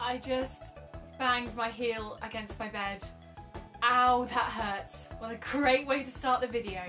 I just banged my heel against my bed. Ow, that hurts. What a great way to start the video.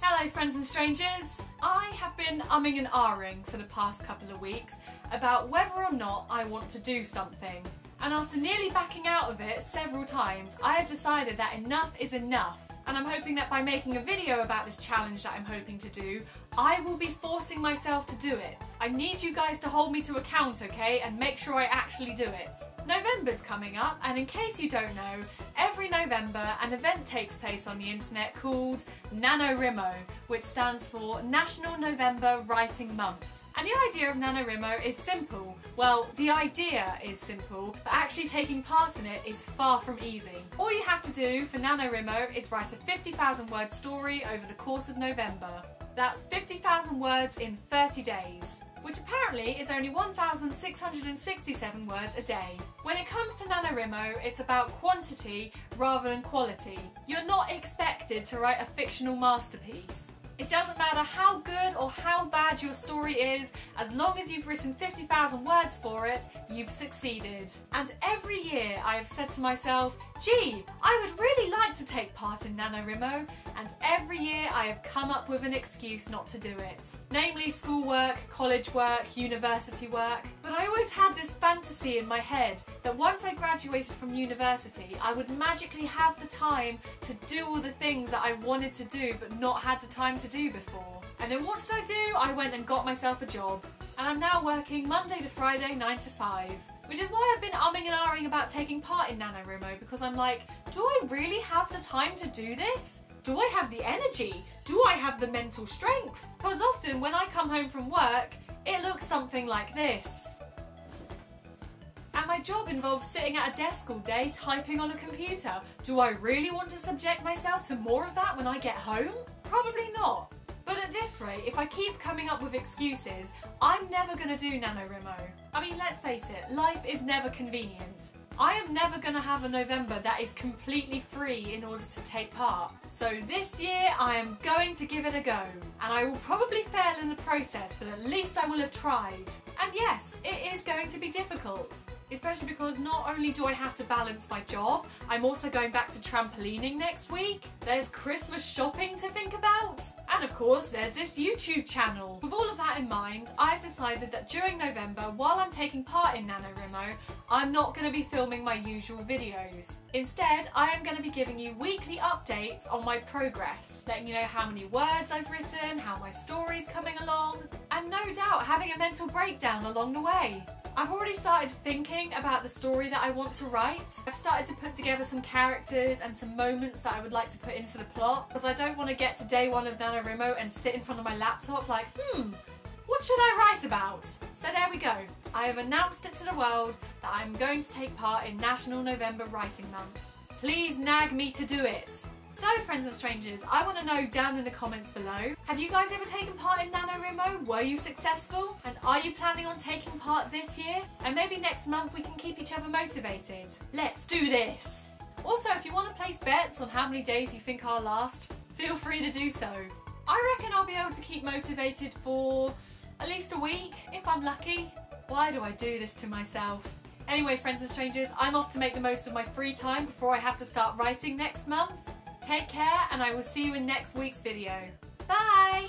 Hello friends and strangers. I have been umming and ahhing for the past couple of weeks about whether or not I want to do something. And after nearly backing out of it several times, I have decided that enough is enough. And I'm hoping that by making a video about this challenge that I'm hoping to do, I will be forcing myself to do it. I need you guys to hold me to account, okay, and make sure I actually do it. November's coming up, and in case you don't know, every November an event takes place on the internet called NaNoWriMo, which stands for National November Writing Month. And the idea of NaNoWriMo is simple. Well, the idea is simple, but actually taking part in it is far from easy. All you have to do for NaNoWriMo is write a 50,000 word story over the course of November. That's 50,000 words in 30 days, which apparently is only 1,667 words a day. When it comes to NaNoWriMo, it's about quantity rather than quality. You're not expected to write a fictional masterpiece. It doesn't matter how good or how bad your story is, as long as you've written 50,000 words for it, you've succeeded. And every year I have said to myself, gee, I would really like to take part in NaNoWriMo, and every year I have come up with an excuse not to do it. Namely schoolwork, college work, university work. But I always had this fantasy in my head that once I graduated from university, I would magically have the time to do all the things that I've wanted to do but not had the time to do before. And then what did I do? I went and got myself a job. And I'm now working Monday to Friday, 9 to 5. Which is why I've been umming and ahhing about taking part in NaNoWriMo, because I'm like, do I really have the time to do this? Do I have the energy? Do I have the mental strength? Because often when I come home from work, it looks something like this. And my job involves sitting at a desk all day typing on a computer. Do I really want to subject myself to more of that when I get home? Probably not. But at this rate, if I keep coming up with excuses, I'm never going to do NaNoWriMo. I mean, let's face it, life is never convenient. I am never going to have a November that is completely free in order to take part. So this year I am going to give it a go. And I will probably fail in the process, but at least I will have tried. And yes, it is going to be difficult. Especially because not only do I have to balance my job, I'm also going back to trampolining next week. There's Christmas shopping to think about. And of course, there's this YouTube channel. With all of that in mind, I've decided that during November, while I'm taking part in NaNoWriMo, I'm not going to be filming my usual videos. Instead, I am going to be giving you weekly updates on my progress, letting you know how many words I've written, how my story's coming along, and no doubt having a mental breakdown along the way. I've already started thinking about the story that I want to write. I've started to put together some characters and some moments that I would like to put into the plot, because I don't want to get to day one of NaNoWriMo and sit in front of my laptop like, what should I write about? So there we go. I have announced it to the world that I'm going to take part in National November Writing Month. Please nag me to do it. So friends and strangers, I want to know down in the comments below, have you guys ever taken part in NaNoWriMo? Were you successful? And are you planning on taking part this year? And maybe next month we can keep each other motivated. Let's do this! Also, if you want to place bets on how many days you think I'll last, feel free to do so. I reckon I'll be able to keep motivated for at least a week, if I'm lucky. Why do I do this to myself? Anyway, friends and strangers, I'm off to make the most of my free time before I have to start writing next month. Take care, and I will see you in next week's video. Bye!